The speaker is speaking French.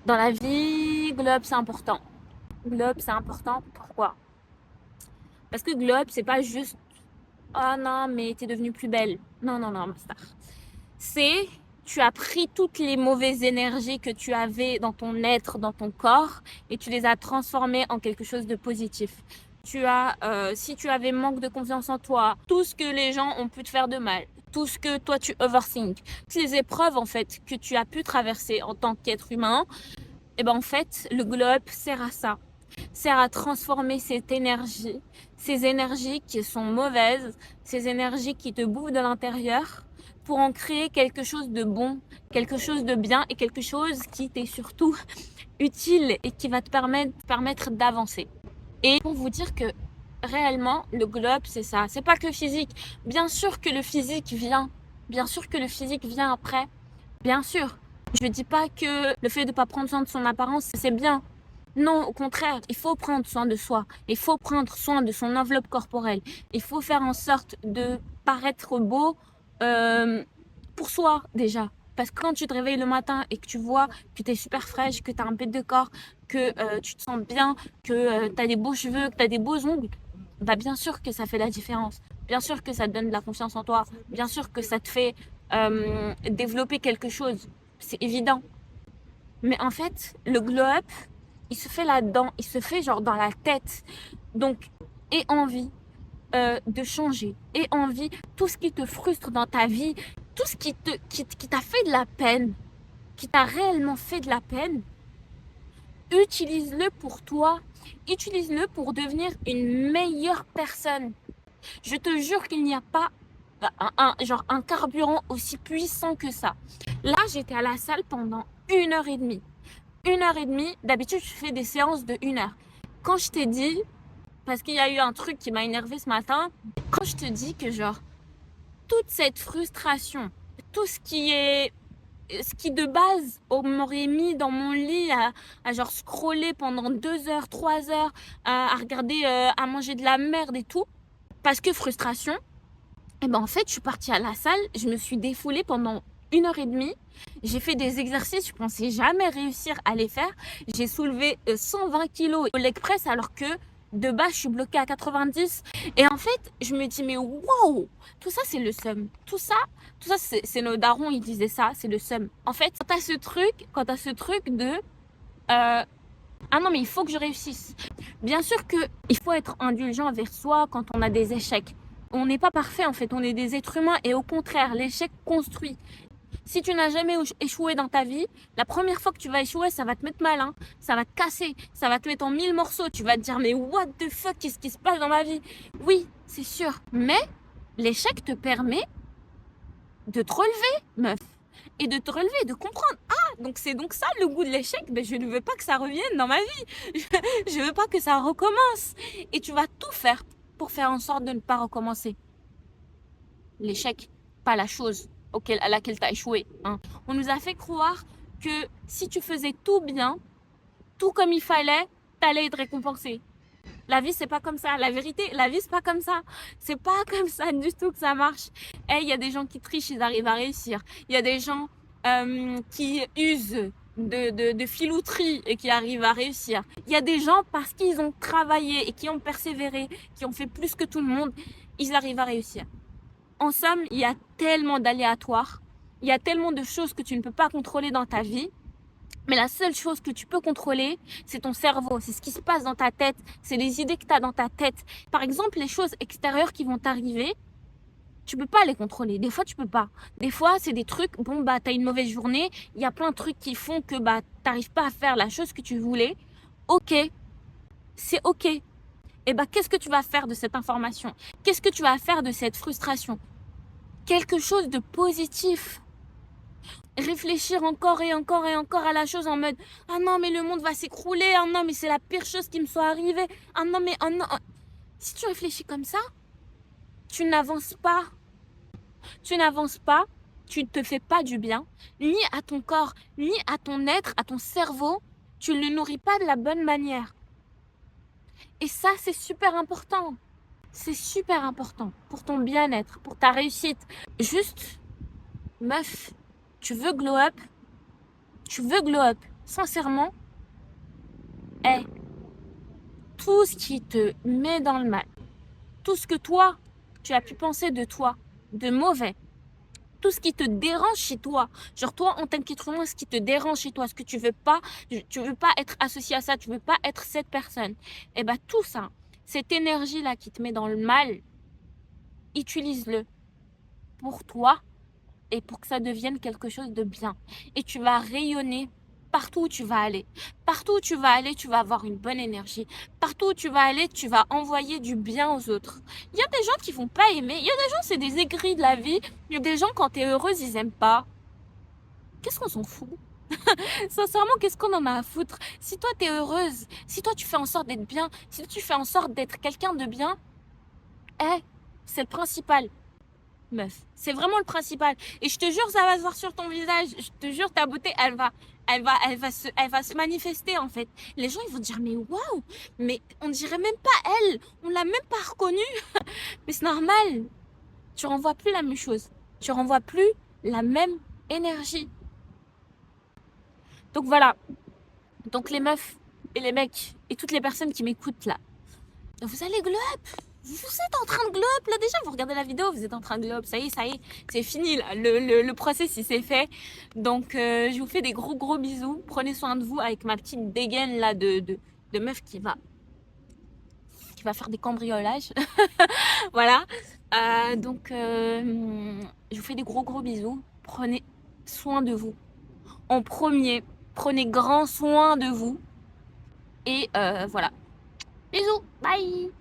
Dans la vie, glow up, c'est important. Glow up, c'est important. Pourquoi? Parce que glow up, c'est pas juste oh non, mais t'es devenue plus belle. Non, non, non, ma star. C'est tu as pris toutes les mauvaises énergies que tu avais dans ton être, dans ton corps, et tu les as transformées en quelque chose de positif. Si tu avais manque de confiance en toi, tout ce que les gens ont pu te faire de mal, tout ce que toi tu overthink, toutes les épreuves en fait que tu as pu traverser en tant qu'être humain, et ben en fait le glow up sert à ça, sert à transformer cette énergie, ces énergies qui sont mauvaises, ces énergies qui te bouffent de l'intérieur, pour en créer quelque chose de bon, quelque chose de bien et quelque chose qui t'est surtout utile et qui va te permettre d'avancer. Et pour vous dire que réellement, le glow up, c'est ça. C'est pas que physique. Bien sûr que le physique vient. Bien sûr que le physique vient après. Bien sûr. Je dis pas que le fait de pas prendre soin de son apparence, c'est bien. Non, au contraire, il faut prendre soin de soi. Il faut prendre soin de son enveloppe corporelle. Il faut faire en sorte de paraître beau euh, pour soi déjà. Parce que quand tu te réveilles le matin et que tu vois que tu es super fraîche, que tu as un pet de corps, que tu te sens bien, que tu as des beaux cheveux, que tu as des beaux ongles, bah bien sûr que ça fait la différence. Bien sûr que ça te donne de la confiance en toi. Bien sûr que ça te fait développer quelque chose. C'est évident. Mais en fait, le glow-up, il se fait là-dedans, il se fait genre dans la tête. Donc, aie envie de changer, aie envie, tout ce qui te frustre dans ta vie, tout ce qui t'a fait de la peine, qui t'a réellement fait de la peine, utilise-le pour toi, utilise-le pour devenir une meilleure personne. Je te jure qu'il n'y a pas genre un carburant aussi puissant que ça. Là, j'étais à la salle pendant 1 heure et demie. 1 heure et demie, d'habitude, je fais des séances de 1 heure. Quand je t'ai dit, parce qu'il y a eu un truc qui m'a énervé ce matin, quand je te dis que genre, toute cette frustration, tout ce qui de base m'aurait mis dans mon lit à genre scroller pendant 2 heures, 3 heures, à regarder, à manger de la merde et tout, parce que frustration, et ben en fait, je suis partie à la salle, je me suis défoulée pendant 1 heure et demie. J'ai fait des exercices, je pensais jamais réussir à les faire. J'ai soulevé 120 kilos au leg press alors que de base, je suis bloquée à 90. Et en fait, je me dis, mais wow, tout ça, c'est le seum. Tout ça, c'est nos darons, ils disaient ça, c'est le seum. En fait, quand t'as ce truc de, ah non, mais il faut que je réussisse. Bien sûr que il faut être indulgent vers soi quand on a des échecs. On n'est pas parfait en fait, on est des êtres humains et au contraire, l'échec construit. Si tu n'as jamais échoué dans ta vie, la première fois que tu vas échouer, ça va te mettre mal, hein. Ça va te casser, ça va te mettre en 1000 morceaux. Tu vas te dire, mais what the fuck, qu'est-ce qui se passe dans ma vie? Oui, c'est sûr. Mais l'échec te permet de te relever, meuf. Et de te relever, de comprendre. Ah, donc c'est donc ça le goût de l'échec. Ben, je ne veux pas que ça revienne dans ma vie. Je veux pas que ça recommence. Et tu vas tout faire pour faire en sorte de ne pas recommencer. L'échec, pas la chose à laquelle tu as échoué, hein. On nous a fait croire que si tu faisais tout bien, tout comme il fallait, tu allais être récompensé. La vie, c'est pas comme ça. La vérité, la vie, c'est pas comme ça. C'est pas comme ça du tout que ça marche. Il y a des gens qui trichent, ils arrivent à réussir. Il y a des gens qui usent de filouterie et qui arrivent à réussir. Il y a des gens, parce qu'ils ont travaillé et qui ont persévéré, qui ont fait plus que tout le monde, ils arrivent à réussir. En somme, il y a tellement d'aléatoires, il y a tellement de choses que tu ne peux pas contrôler dans ta vie. Mais la seule chose que tu peux contrôler, c'est ton cerveau, c'est ce qui se passe dans ta tête, c'est les idées que tu as dans ta tête. Par exemple, les choses extérieures qui vont t'arriver, tu peux pas les contrôler. Des fois, tu peux pas. Des fois, c'est des trucs, bon, bah, t'as une mauvaise journée, il y a plein de trucs qui font que, bah, t'arrives pas à faire la chose que tu voulais. Ok, c'est ok. Et bah, qu'est-ce que tu vas faire de cette information? Qu'est-ce que tu vas faire de cette frustration? Quelque chose de positif. Réfléchir encore et encore et encore à la chose en mode ah non mais le monde va s'écrouler, ah non mais c'est la pire chose qui me soit arrivée, ah non mais ah non. Si tu réfléchis comme ça, tu n'avances pas. Tu n'avances pas, tu ne te fais pas du bien, ni à ton corps, ni à ton être, à ton cerveau. Tu ne le nourris pas de la bonne manière. Et ça, c'est super important. C'est super important pour ton bien-être, pour ta réussite. Juste, meuf, tu veux glow up, tu veux glow up. sincèrement, est tout ce qui te met dans le mal, tout ce que toi, tu as pu penser de toi, de mauvais, tout ce qui te dérange chez toi, genre toi en tant qu'être humain, ce qui te dérange chez toi, ce que tu veux pas être associé à ça, tu veux pas être cette personne, et ben tout ça, cette énergie-là qui te met dans le mal, utilise-le pour toi et pour que ça devienne quelque chose de bien. Et tu vas rayonner partout où tu vas aller. Partout où tu vas aller, tu vas avoir une bonne énergie. Partout où tu vas aller, tu vas envoyer du bien aux autres. Il y a des gens qui vont pas aimer. Il y a des gens, c'est des aigris de la vie. Il y a des gens, quand tu es heureuse, ils aiment pas. Qu'est-ce qu'on s'en fout? Sincèrement, qu'est-ce qu'on en a à foutre? Si toi, tu es heureuse, si toi, tu fais en sorte d'être bien, si toi, tu fais en sorte d'être quelqu'un de bien, c'est le principal. Meuf, c'est vraiment le principal. Et je te jure, ça va se voir sur ton visage. Je te jure, ta beauté, elle va se manifester en fait. Les gens, ils vont dire, mais waouh, mais on dirait même pas elle. On l'a même pas reconnue. Mais c'est normal. Tu renvoies plus la même chose. Tu renvoies plus la même énergie. Donc voilà. Donc les meufs et les mecs et toutes les personnes qui m'écoutent là, vous allez glow up. Vous êtes en train de glow up là déjà, vous regardez la vidéo, vous êtes en train de glow up, ça y est, c'est fini là, le process il s'est fait. Donc je vous fais des gros bisous, prenez soin de vous avec ma petite dégaine là de meuf qui va faire des cambriolages. Voilà. Je vous fais des gros bisous, prenez soin de vous. En premier, prenez grand soin de vous. Et voilà. Bisous, bye.